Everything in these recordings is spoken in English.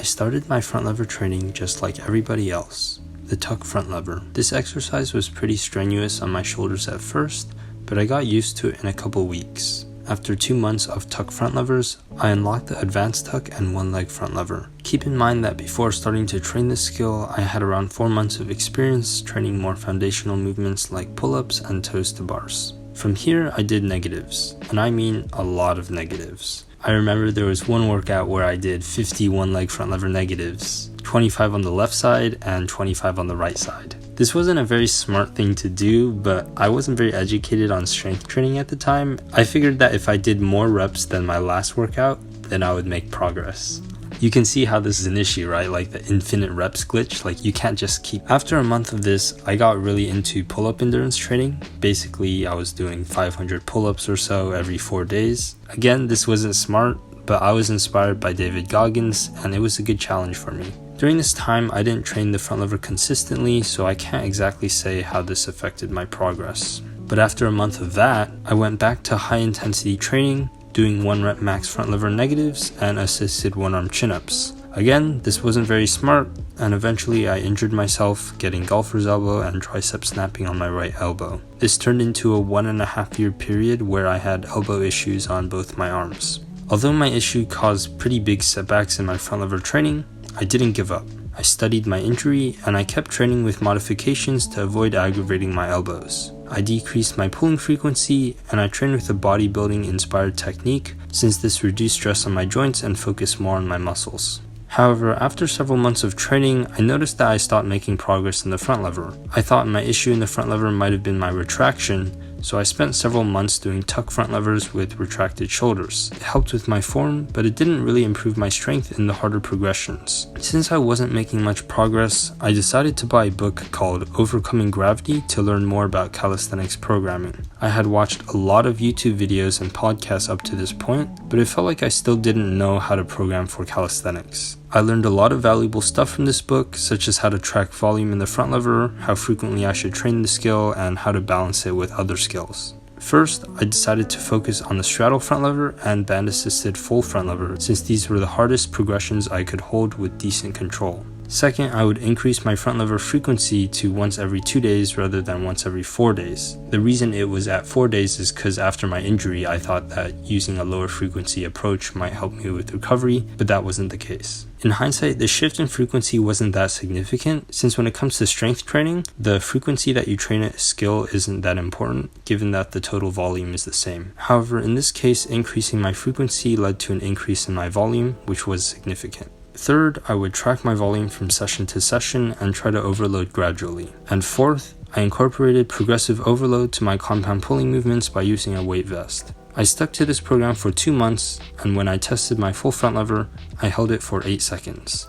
started my front lever training just like everybody else, the tuck front lever. This exercise was pretty strenuous on my shoulders at first, but I got used to it in a couple weeks. After 2 months of tuck front levers, I unlocked the advanced tuck and one leg front lever. Keep in mind that before starting to train this skill, I had around 4 months of experience training more foundational movements like pull-ups and toes to bars. From here, I did negatives, and I mean a lot of negatives. I remember there was one workout where I did 51 leg front lever negatives, 25 on the left side and 25 on the right side. This wasn't a very smart thing to do, but I wasn't very educated on strength training at the time. I figured that if I did more reps than my last workout, then I would make progress. You can see how this is an issue, right? Like the infinite reps glitch, like you can't just keep. After a month of this, I got really into pull-up endurance training. Basically, I was doing 500 pull-ups or so every 4 days. Again, this wasn't smart, but I was inspired by David Goggins, and it was a good challenge for me. During this time, I didn't train the front lever consistently, so I can't exactly say how this affected my progress. But after a month of that, I went back to high intensity training, doing 1 rep max front lever negatives and assisted 1-arm chin-ups. Again, this wasn't very smart, and eventually I injured myself getting golfer's elbow and tricep snapping on my right elbow. This turned into a 1.5 year period where I had elbow issues on both my arms. Although my issue caused pretty big setbacks in my front lever training, I didn't give up. I studied my injury and I kept training with modifications to avoid aggravating my elbows. I decreased my pulling frequency and I trained with a bodybuilding inspired technique since this reduced stress on my joints and focused more on my muscles. However, after several months of training, I noticed that I stopped making progress in the front lever. I thought my issue in the front lever might have been my retraction, so I spent several months doing tuck front levers with retracted shoulders. It helped with my form, but it didn't really improve my strength in the harder progressions. Since I wasn't making much progress, I decided to buy a book called Overcoming Gravity to learn more about calisthenics programming. I had watched a lot of YouTube videos and podcasts up to this point, but it felt like I still didn't know how to program for calisthenics. I learned a lot of valuable stuff from this book, such as how to track volume in the front lever, how frequently I should train the skill, and how to balance it with other skills. First, I decided to focus on the straddle front lever and band assisted full front lever, since these were the hardest progressions I could hold with decent control. Second, I would increase my front lever frequency to once every 2 days rather than once every 4 days. The reason it was at 4 days is because after my injury, I thought that using a lower frequency approach might help me with recovery, but that wasn't the case. In hindsight, the shift in frequency wasn't that significant, since when it comes to strength training, the frequency that you train a skill isn't that important, given that the total volume is the same. However, in this case, increasing my frequency led to an increase in my volume, which was significant. Third, I would track my volume from session to session and try to overload gradually. And fourth, I incorporated progressive overload to my compound pulling movements by using a weight vest. I stuck to this program for 2 months, and when I tested my full front lever, I held it for 8 seconds.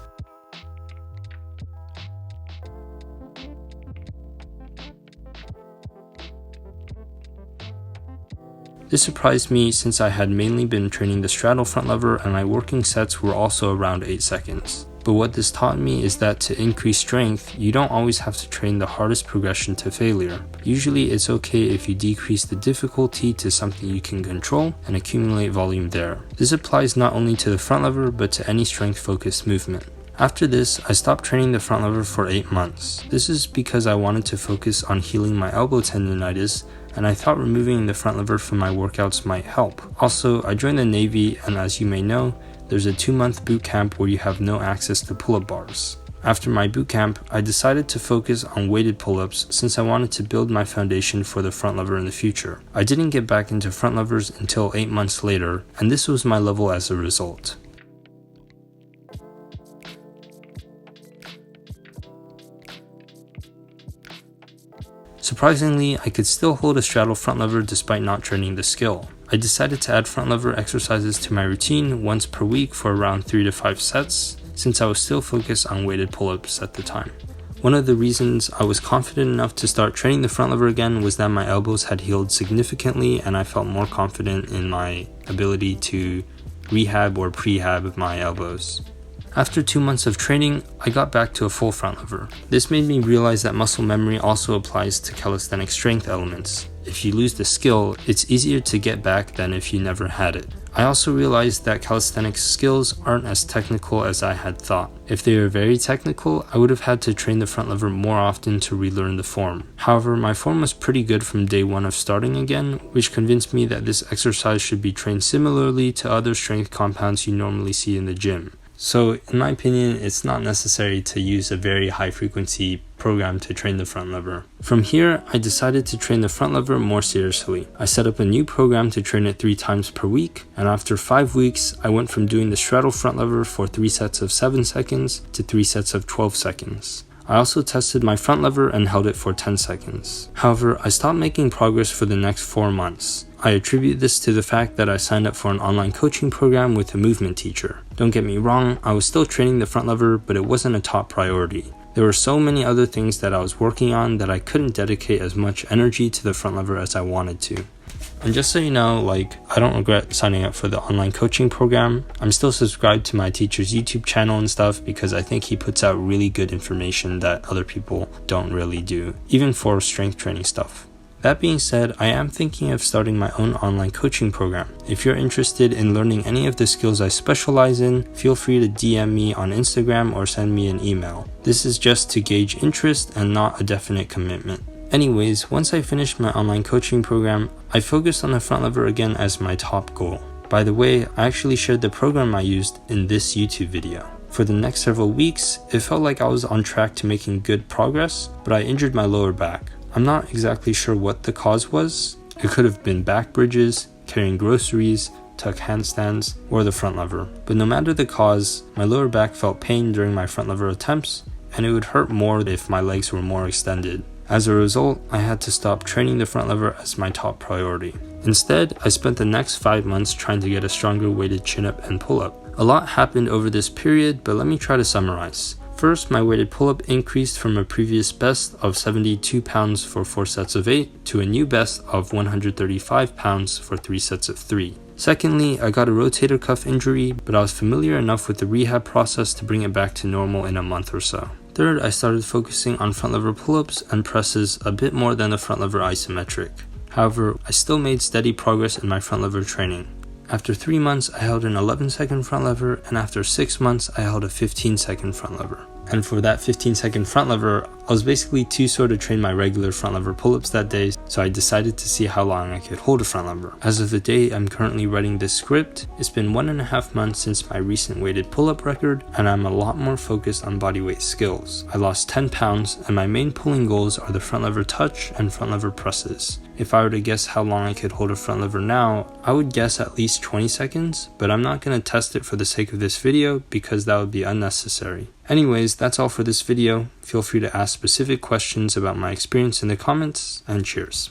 This surprised me since I had mainly been training the straddle front lever and my working sets were also around 8 seconds. But what this taught me is that to increase strength, you don't always have to train the hardest progression to failure. Usually it's okay if you decrease the difficulty to something you can control and accumulate volume there. This applies not only to the front lever but to any strength focused movement. After this, I stopped training the front lever for 8 months. This is because I wanted to focus on healing my elbow tendonitis, and I thought removing the front lever from my workouts might help. Also, I joined the Navy, and as you may know, there's a 2-month boot camp where you have no access to pull-up bars. After my boot camp, I decided to focus on weighted pull-ups since I wanted to build my foundation for the front lever in the future. I didn't get back into front levers until 8 months later, and this was my level as a result. Surprisingly, I could still hold a straddle front lever despite not training the skill. I decided to add front lever exercises to my routine once per week for around 3 to 5 sets, since I was still focused on weighted pull-ups at the time. One of the reasons I was confident enough to start training the front lever again was that my elbows had healed significantly and I felt more confident in my ability to rehab or prehab my elbows. After 2 months of training, I got back to a full front lever. This made me realize that muscle memory also applies to calisthenic strength elements. If you lose the skill, it's easier to get back than if you never had it. I also realized that calisthenics skills aren't as technical as I had thought. If they were very technical, I would have had to train the front lever more often to relearn the form. However, my form was pretty good from day one of starting again, which convinced me that this exercise should be trained similarly to other strength compounds you normally see in the gym. So, in my opinion, it's not necessary to use a very high frequency program to train the front lever. From here, I decided to train the front lever more seriously. I set up a new program to train it 3 times per week, and after 5 weeks, I went from doing the straddle front lever for 3 sets of 7 seconds to 3 sets of 12 seconds. I also tested my front lever and held it for 10 seconds. However, I stopped making progress for the next 4 months. I attribute this to the fact that I signed up for an online coaching program with a movement teacher. Don't get me wrong, I was still training the front lever, but it wasn't a top priority. There were so many other things that I was working on that I couldn't dedicate as much energy to the front lever as I wanted to. And just so you know, I don't regret signing up for the online coaching program. I'm still subscribed to my teacher's YouTube channel and stuff because I think he puts out really good information that other people don't really do, even for strength training stuff. That being said, I am thinking of starting my own online coaching program. If you're interested in learning any of the skills I specialize in, feel free to DM me on Instagram or send me an email. This is just to gauge interest and not a definite commitment. Anyways, once I finished my online coaching program, I focused on the front lever again as my top goal. By the way, I actually shared the program I used in this YouTube video. For the next several weeks, it felt like I was on track to making good progress, but I injured my lower back. I'm not exactly sure what the cause was. It could have been back bridges, carrying groceries, tuck handstands, or the front lever. But no matter the cause, my lower back felt pain during my front lever attempts, and it would hurt more if my legs were more extended. As a result, I had to stop training the front lever as my top priority. Instead, I spent the next 5 months trying to get a stronger weighted chin-up and pull-up. A lot happened over this period, but let me try to summarize. First, my weighted pull-up increased from a previous best of 72 pounds for 4 sets of 8 to a new best of 135 pounds for 3 sets of 3. Secondly, I got a rotator cuff injury, but I was familiar enough with the rehab process to bring it back to normal in a month or so. Third, I started focusing on front lever pull-ups and presses a bit more than the front lever isometric. However, I still made steady progress in my front lever training. After 3 months, I held an 11-second front lever, and after 6 months, I held a 15-second front lever. And for that 15-second front lever, I was basically too sore to train my regular front lever pull-ups that day, so I decided to see how long I could hold a front lever. As of the day I'm currently writing this script, it's been 1.5 months since my recent weighted pull-up record, and I'm a lot more focused on bodyweight skills. I lost 10 pounds, and my main pulling goals are the front lever touch and front lever presses. If I were to guess how long I could hold a front lever now, I would guess at least 20 seconds, but I'm not going to test it for the sake of this video because that would be unnecessary. Anyways, that's all for this video. Feel free to ask specific questions about my experience in the comments, and cheers.